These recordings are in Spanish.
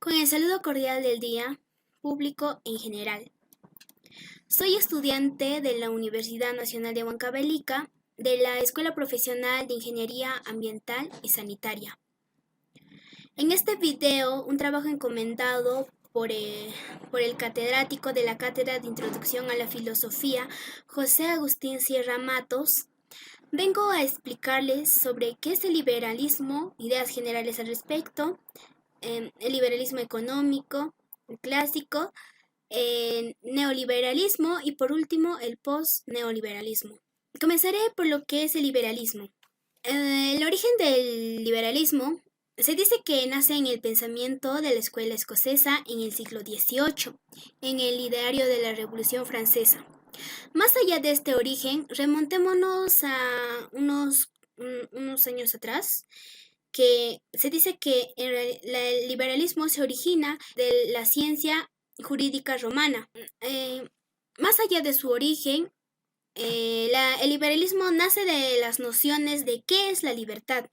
Con el saludo cordial del día, público en general. Soy estudiante de la Universidad Nacional de Huancavelica, de la Escuela Profesional de Ingeniería Ambiental y Sanitaria. En este video, un trabajo encomendado por el catedrático de la Cátedra de Introducción a la Filosofía, José Agustín Sierra Matos, vengo a explicarles sobre qué es el liberalismo, ideas generales al respecto, el liberalismo económico, el clásico, el neoliberalismo y por último el post-neoliberalismo. Comenzaré por lo que es el liberalismo. El origen del liberalismo se dice que nace en el pensamiento de la escuela escocesa en el siglo XVIII, en el ideario de la Revolución Francesa. Más allá de este origen, remontémonos a unos años atrás, que se dice que el liberalismo se origina de la ciencia jurídica romana. Más allá de su origen, el liberalismo nace de las nociones de qué es la libertad.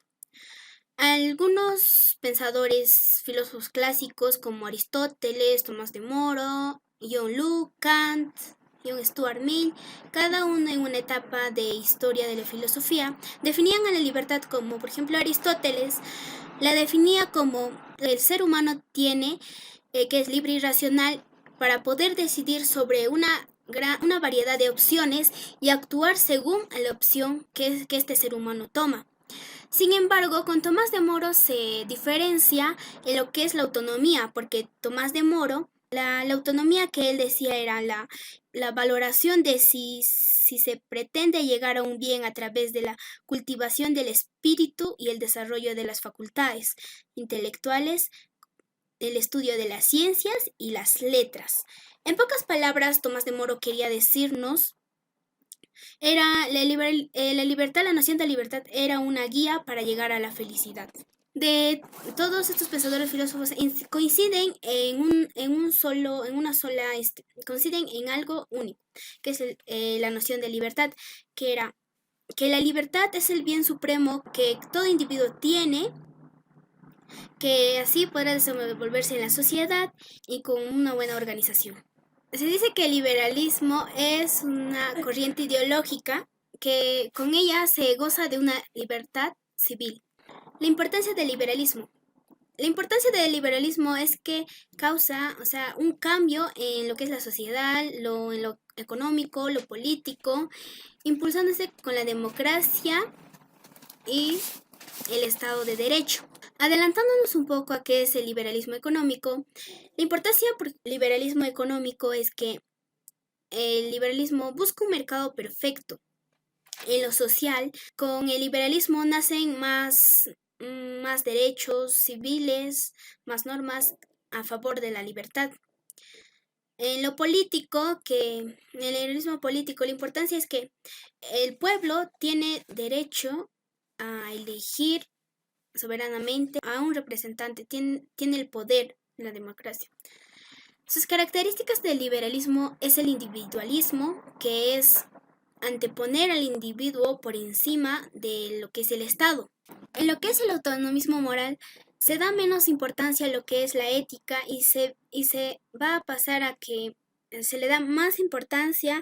Algunos pensadores, filósofos clásicos como Aristóteles, Tomás de Moro, John Locke, Kant, John Stuart Mill, cada uno en una etapa de historia de la filosofía, definían a la libertad como, por ejemplo, Aristóteles la definía como el ser humano tiene, que es libre y racional, para poder decidir sobre una variedad de opciones y actuar según la opción que este ser humano toma. Sin embargo, con Tomás de Moro se diferencia en lo que es la autonomía, porque Tomás de Moro, la autonomía que él decía era la valoración de si se pretende llegar a un bien a través de la cultivación del espíritu y el desarrollo de las facultades intelectuales, el estudio de las ciencias y las letras. En pocas palabras, Tomás de Moro quería decirnos era la libertad, la noción de libertad era una guía para llegar a la felicidad. De todos estos pensadores filósofos coinciden coinciden en algo único, que es la noción de libertad, que era que la libertad es el bien supremo que todo individuo tiene, que así podrá desenvolverse en la sociedad y con una buena organización. Se dice que el liberalismo es una corriente ideológica que con ella se goza de una libertad civil. La importancia del liberalismo. La importancia del liberalismo es que causa, un cambio en lo que es la sociedad, en lo económico, lo político, impulsándose con la democracia y el Estado de Derecho. Adelantándonos un poco a qué es el liberalismo económico, la importancia del liberalismo económico es que el liberalismo busca un mercado perfecto. En lo social, con el liberalismo nacen más derechos civiles, más normas a favor de la libertad. En lo político, en el liberalismo político, la importancia es que el pueblo tiene derecho a elegir soberanamente a un representante, tiene el poder en la democracia. Sus características del liberalismo es el individualismo, que es anteponer al individuo por encima de lo que es el Estado. En lo que es el autonomismo moral, se da menos importancia a lo que es la ética y se va a pasar a que se le da más importancia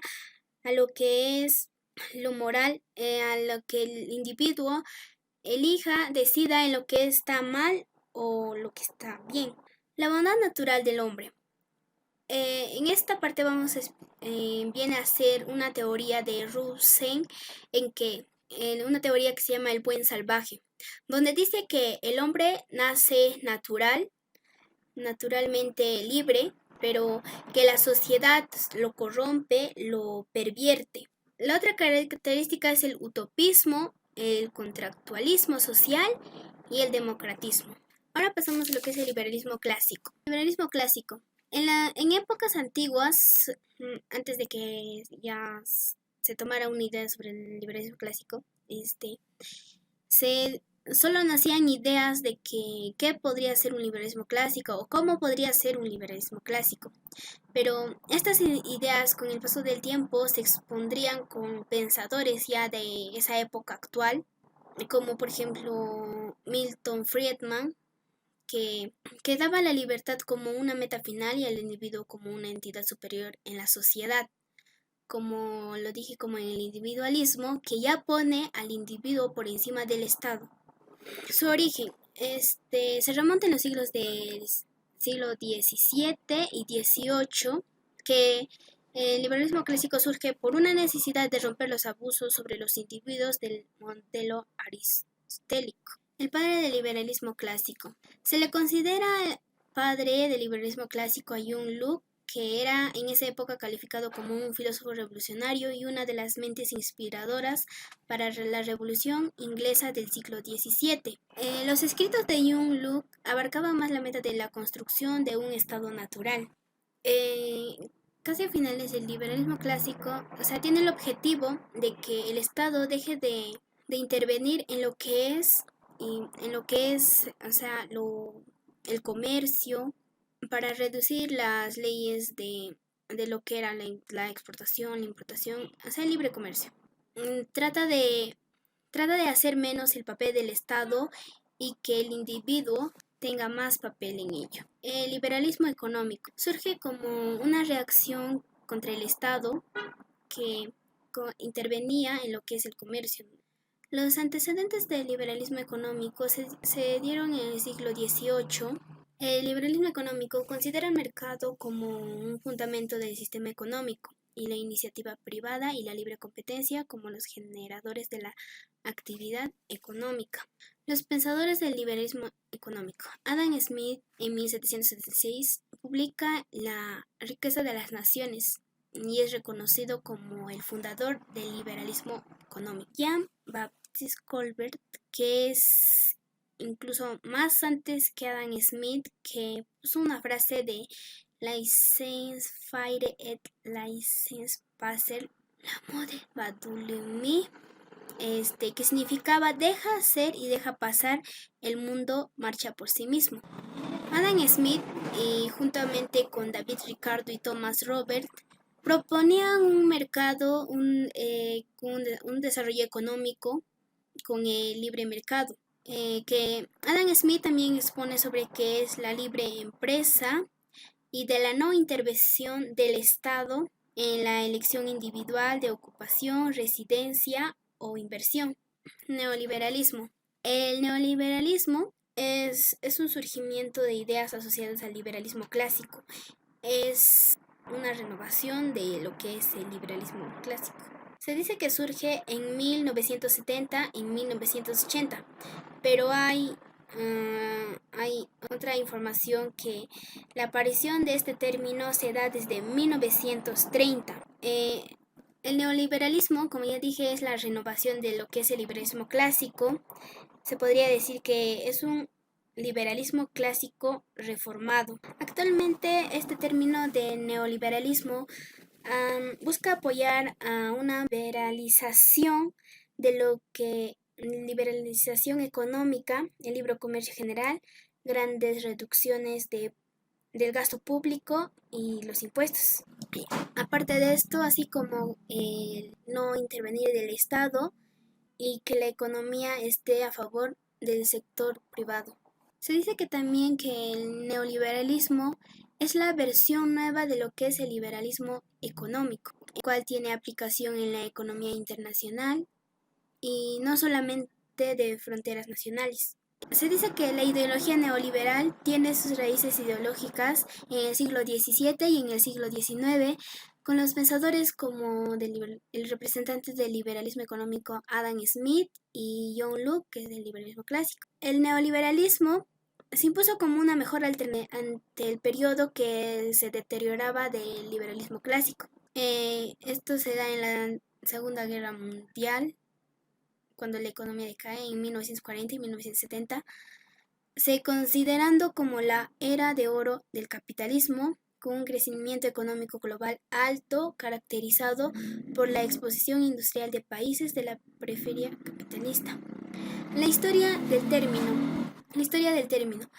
a lo que es lo moral, a lo que el individuo elija, decida en lo que está mal o lo que está bien. La bondad natural del hombre. En esta parte viene a ser una teoría de Rousseau, una teoría que se llama el buen salvaje, donde dice que el hombre nace naturalmente libre, pero que la sociedad lo corrompe, lo pervierte. La otra característica es el utopismo, el contractualismo social y el democratismo. Ahora pasamos a lo que es el liberalismo clásico. Liberalismo clásico. En épocas antiguas, antes de que ya se tomara una idea sobre el liberalismo clásico, solo nacían ideas de qué podría ser un liberalismo clásico o cómo podría ser un liberalismo clásico. Pero estas ideas con el paso del tiempo se expondrían con pensadores ya de esa época actual, como por ejemplo Milton Friedman, que daba la libertad como una meta final y al individuo como una entidad superior en la sociedad, como lo dije, como en el individualismo, que ya pone al individuo por encima del Estado. Su origen se remonta en los siglos del siglo XVII y XVIII, que el liberalismo clásico surge por una necesidad de romper los abusos sobre los individuos del modelo aristotélico. El padre del liberalismo clásico. Se le considera padre del liberalismo clásico a John Locke, que era en esa época calificado como un filósofo revolucionario y una de las mentes inspiradoras para la Revolución Inglesa del siglo XVII. Los escritos de John Locke abarcaban más la meta de la construcción de un estado natural. Casi a finales del liberalismo clásico, tiene el objetivo de que el Estado deje de intervenir en lo que es, el comercio, para reducir las leyes de lo que era la exportación, la importación, el libre comercio. Trata de hacer menos el papel del Estado y que el individuo tenga más papel en ello. El liberalismo económico surge como una reacción contra el Estado que intervenía en lo que es el comercio. Los antecedentes del liberalismo económico se dieron en el siglo XVIII. El liberalismo económico considera el mercado como un fundamento del sistema económico y la iniciativa privada y la libre competencia como los generadores de la actividad económica. Los pensadores del liberalismo económico. Adam Smith en 1776 publica La riqueza de las naciones y es reconocido como el fundador del liberalismo económico. Jean-Baptiste Colbert, que es incluso más antes que Adam Smith, que puso una frase de Laissez faire et laissez passer, la mode va d'Ulumi, que significaba deja hacer y deja pasar, el mundo marcha por sí mismo. Adam Smith, juntamente con David Ricardo y Thomas Robert, proponían un mercado, un desarrollo económico con el libre mercado, que Adam Smith también expone sobre qué es la libre empresa y de la no intervención del Estado en la elección individual de ocupación, residencia o inversión. Neoliberalismo. El neoliberalismo es un surgimiento de ideas asociadas al liberalismo clásico. Es una renovación de lo que es el liberalismo clásico. Se dice que surge en 1970 y 1980, pero hay otra información que la aparición de este término se da desde 1930. El neoliberalismo, como ya dije, es la renovación de lo que es el liberalismo clásico. Se podría decir que es un liberalismo clásico reformado. Actualmente este término de neoliberalismo busca apoyar a una liberalización de lo que liberalización económica, el libre comercio general, grandes reducciones del gasto público y los impuestos. Aparte de esto, así como el no intervenir del Estado y que la economía esté a favor del sector privado. Se dice que también que el neoliberalismo es la versión nueva de lo que es el liberalismo económico, el cual tiene aplicación en la economía internacional y no solamente de fronteras nacionales. Se dice que la ideología neoliberal tiene sus raíces ideológicas en el siglo XVII y en el siglo XIX, con los pensadores como el representante del liberalismo económico Adam Smith y John Locke, que es del liberalismo clásico. El neoliberalismo se impuso como una mejor alternativa ante el periodo que se deterioraba del liberalismo clásico. Esto se da en la Segunda Guerra Mundial, cuando la economía decae en 1940 y 1970, se considerando como la era de oro del capitalismo, con un crecimiento económico global alto, caracterizado por la exposición industrial de países de la periferia capitalista. La historia del término,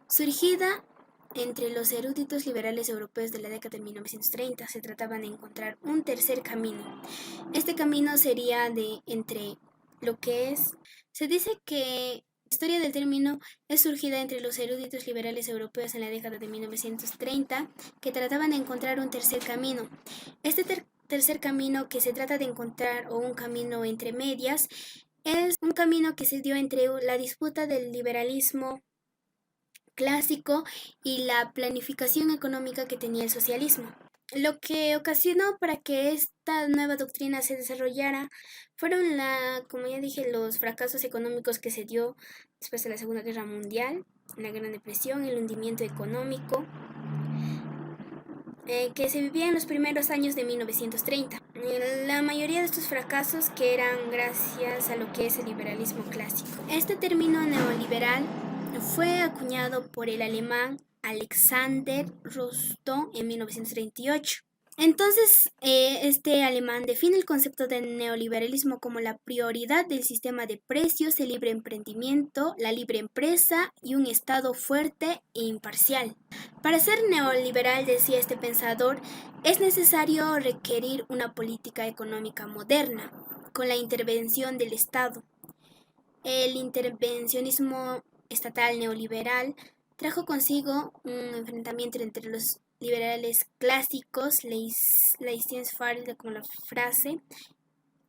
surgida entre los eruditos liberales europeos de la década de 1930, se trataba de encontrar un tercer camino. Este camino sería entre lo que es... Se dice que La historia del término es surgida entre los eruditos liberales europeos en la década de 1930, que trataban de encontrar un tercer camino. Este tercer camino que se trata de encontrar, o un camino entre medias, es un camino que se dio entre la disputa del liberalismo clásico y la planificación económica que tenía el socialismo. Lo que ocasionó para que esta nueva doctrina se desarrollara fueron, como ya dije, los fracasos económicos que se dio después de la Segunda Guerra Mundial, la Gran Depresión, el hundimiento económico que se vivía en los primeros años de 1930. La mayoría de estos fracasos que eran gracias a lo que es el liberalismo clásico. Este término neoliberal fue acuñado por el alemán Alexander Rostow en 1938. Entonces, este alemán define el concepto de neoliberalismo como la prioridad del sistema de precios, el libre emprendimiento, la libre empresa y un Estado fuerte e imparcial. Para ser neoliberal, decía este pensador, es necesario requerir una política económica moderna, con la intervención del Estado. El intervencionismo estatal neoliberal trajo consigo un enfrentamiento entre los liberales clásicos, Laissez-faire como la frase,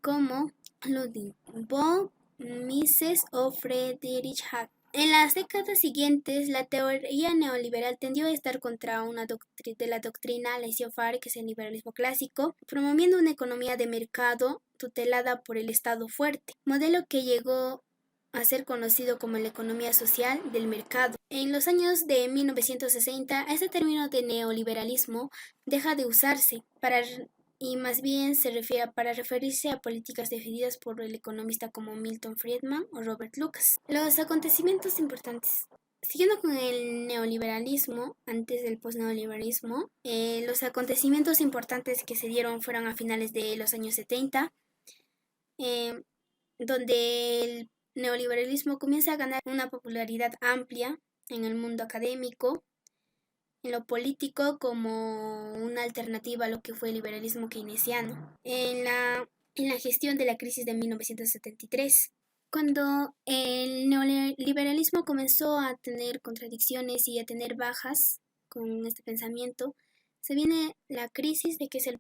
como Ludwig von Mises o Friedrich Hayek. En las décadas siguientes, la teoría neoliberal tendió a estar contra de la doctrina laissez-faire, que es el liberalismo clásico, promoviendo una economía de mercado tutelada por el Estado fuerte, modelo que llegó a ser conocido como la economía social del mercado. En los años de 1960, este término de neoliberalismo deja de usarse y más bien se refiere para referirse a políticas definidas por el economista como Milton Friedman o Robert Lucas. Los acontecimientos importantes. Siguiendo con el neoliberalismo, antes del postneoliberalismo, los acontecimientos importantes que se dieron fueron a finales de los años 70, donde el neoliberalismo comienza a ganar una popularidad amplia en el mundo académico, en lo político, como una alternativa a lo que fue el liberalismo keynesiano, en la gestión de la crisis de 1973. Cuando el neoliberalismo comenzó a tener contradicciones y a tener bajas con este pensamiento, se viene la crisis de que es el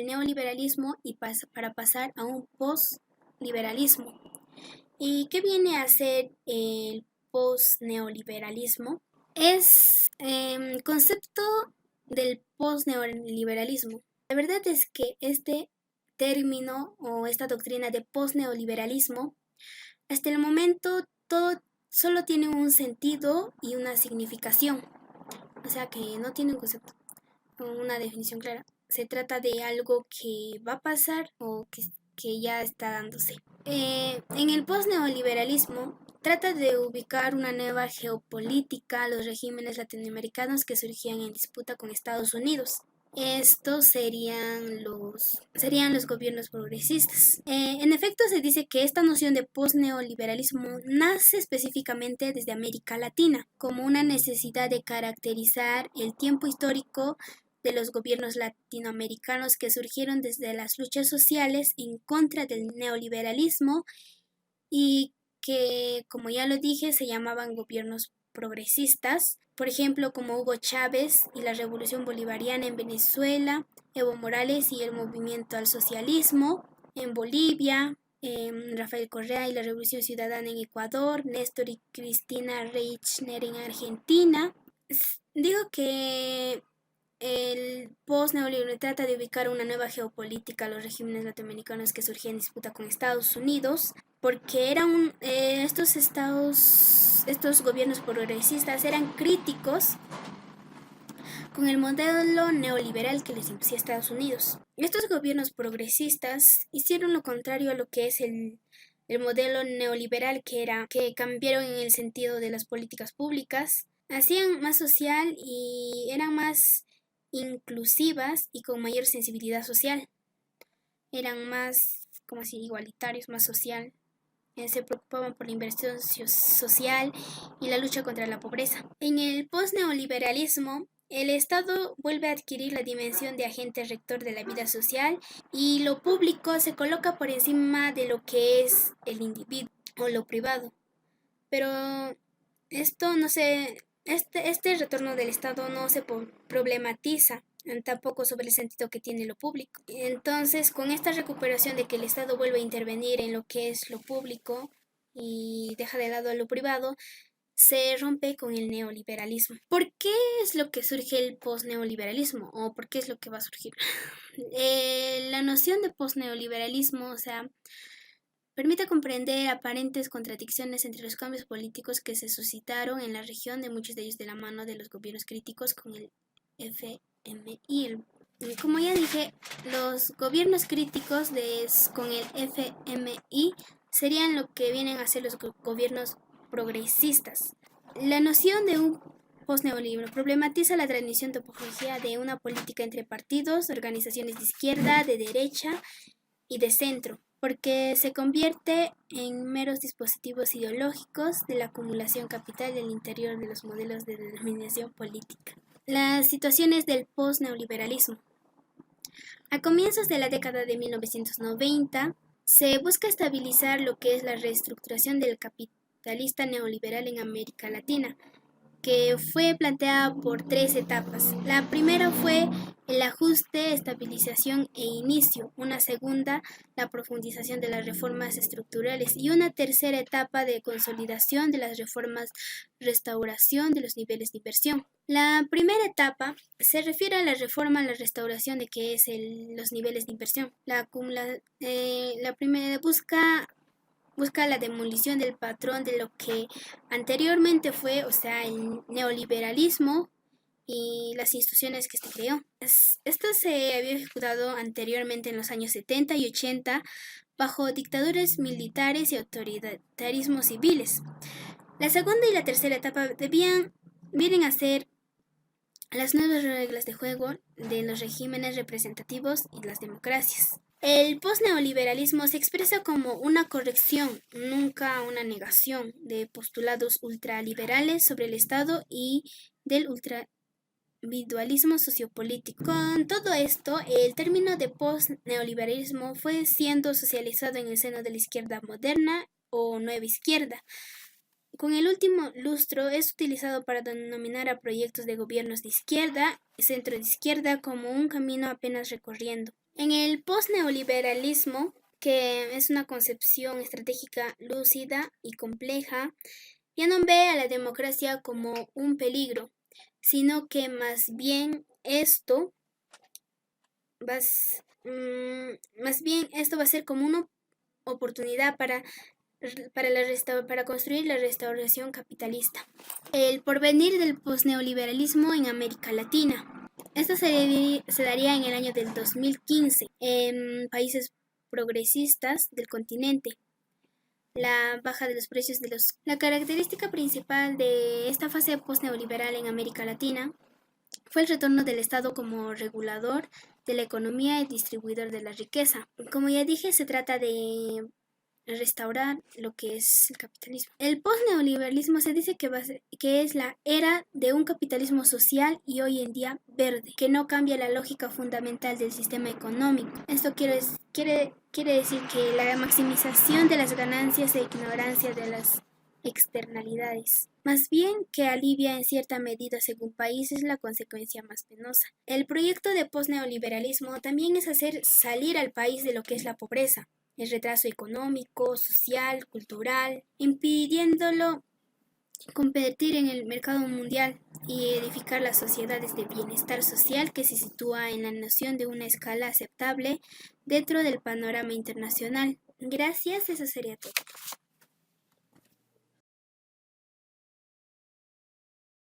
neoliberalismo y para pasar a un postliberalismo. ¿Y qué viene a ser el post-neoliberalismo? Es el concepto del post-neoliberalismo. La verdad es que este término o esta doctrina de post-neoliberalismo, hasta el momento todo solo tiene un sentido y una significación. O sea que no tiene un concepto o una definición clara. Se trata de algo que va a pasar o que ya está dándose. En el post-neoliberalismo trata de ubicar una nueva geopolítica a los regímenes latinoamericanos que surgían en disputa con Estados Unidos. Estos serían los gobiernos progresistas. En efecto, se dice que esta noción de post-neoliberalismo nace específicamente desde América Latina, como una necesidad de caracterizar el tiempo histórico de los gobiernos latinoamericanos que surgieron desde las luchas sociales en contra del neoliberalismo y que, como ya lo dije, se llamaban gobiernos progresistas, por ejemplo, como Hugo Chávez y la Revolución Bolivariana en Venezuela, Evo Morales y el movimiento al socialismo en Bolivia, Rafael Correa y la Revolución Ciudadana en Ecuador, Néstor y Cristina Kirchner en Argentina. Digo que el post-neoliberalismo trata de ubicar una nueva geopolítica a los regímenes latinoamericanos que surgían en disputa con Estados Unidos, porque estos gobiernos progresistas eran críticos con el modelo neoliberal que les impuso Estados Unidos. Estos gobiernos progresistas hicieron lo contrario a lo que es el modelo neoliberal, que cambiaron en el sentido de las políticas públicas, hacían más social y eran más inclusivas y con mayor sensibilidad social. Eran más, como así, igualitarios, más social. Se preocupaban por la inversión social y la lucha contra la pobreza. En el post-neoliberalismo, el Estado vuelve a adquirir la dimensión de agente rector de la vida social y lo público se coloca por encima de lo que es el individuo o lo privado. pero esto no se, este retorno del Estado no se problematiza tampoco sobre el sentido que tiene lo público. Entonces, con esta recuperación de que el Estado vuelve a intervenir en lo que es lo público y deja de lado a lo privado, se rompe con el neoliberalismo. ¿Por qué es lo que surge el postneoliberalismo? ¿O por qué es lo que va a surgir? La noción de postneoliberalismo, o sea, permite comprender aparentes contradicciones entre los cambios políticos que se suscitaron en la región, de muchos de ellos de la mano de los gobiernos críticos con el FMI. Como ya dije, los gobiernos críticos con el FMI serían lo que vienen a ser los gobiernos progresistas. La noción de un postneoliberalismo problematiza la transmisión topología de una política entre partidos, organizaciones de izquierda, de derecha y de centro, porque se convierte en meros dispositivos ideológicos de la acumulación capital del interior de los modelos de denominación política. Las situaciones del postneoliberalismo. A comienzos de la década de 1990, se busca estabilizar lo que es la reestructuración del capitalista neoliberal en América Latina, que fue planteada por 3 etapas. La primera fue el ajuste, estabilización e inicio, una segunda, la profundización de las reformas estructurales y una tercera etapa de consolidación de las reformas, restauración de los niveles de inversión. La primera etapa se refiere a la reforma, la restauración de qué es los niveles de inversión. La primera busca la demolición del patrón de lo que anteriormente fue, o sea, el neoliberalismo y las instituciones que se creó. Esto se había ejecutado anteriormente en los años 70 y 80 bajo dictaduras militares y autoritarismos civiles. La segunda y la tercera etapa vienen a ser las nuevas reglas de juego de los regímenes representativos y las democracias. El postneoliberalismo se expresa como una corrección, nunca una negación, de postulados ultraliberales sobre el Estado y del ultraindividualismo sociopolítico. Con todo esto, el término de postneoliberalismo fue siendo socializado en el seno de la izquierda moderna o nueva izquierda. Con el último lustro es utilizado para denominar a proyectos de gobiernos de izquierda y centro de izquierda como un camino apenas recorriendo. En el postneoliberalismo, que es una concepción estratégica lúcida y compleja, ya no ve a la democracia como un peligro, sino que más bien esto va a ser como una oportunidad para construir la restauración capitalista. El porvenir del postneoliberalismo en América Latina. Esto se daría en el año del 2015 en países progresistas del continente. La baja de los precios de los... La característica principal de esta fase postneoliberal en América Latina fue el retorno del Estado como regulador de la economía y distribuidor de la riqueza. Como ya dije, se trata de restaurar lo que es el capitalismo. El postneoliberalismo se dice que es la era de un capitalismo social y hoy en día verde, que no cambia la lógica fundamental del sistema económico. Esto quiere decir que la maximización de las ganancias e ignorancia de las externalidades, más bien que alivia en cierta medida según países la consecuencia más penosa. El proyecto de postneoliberalismo también es hacer salir al país de lo que es la pobreza, el retraso económico, social, cultural, impidiéndolo competir en el mercado mundial y edificar las sociedades de bienestar social que se sitúa en la noción de una escala aceptable dentro del panorama internacional. Gracias, eso sería todo.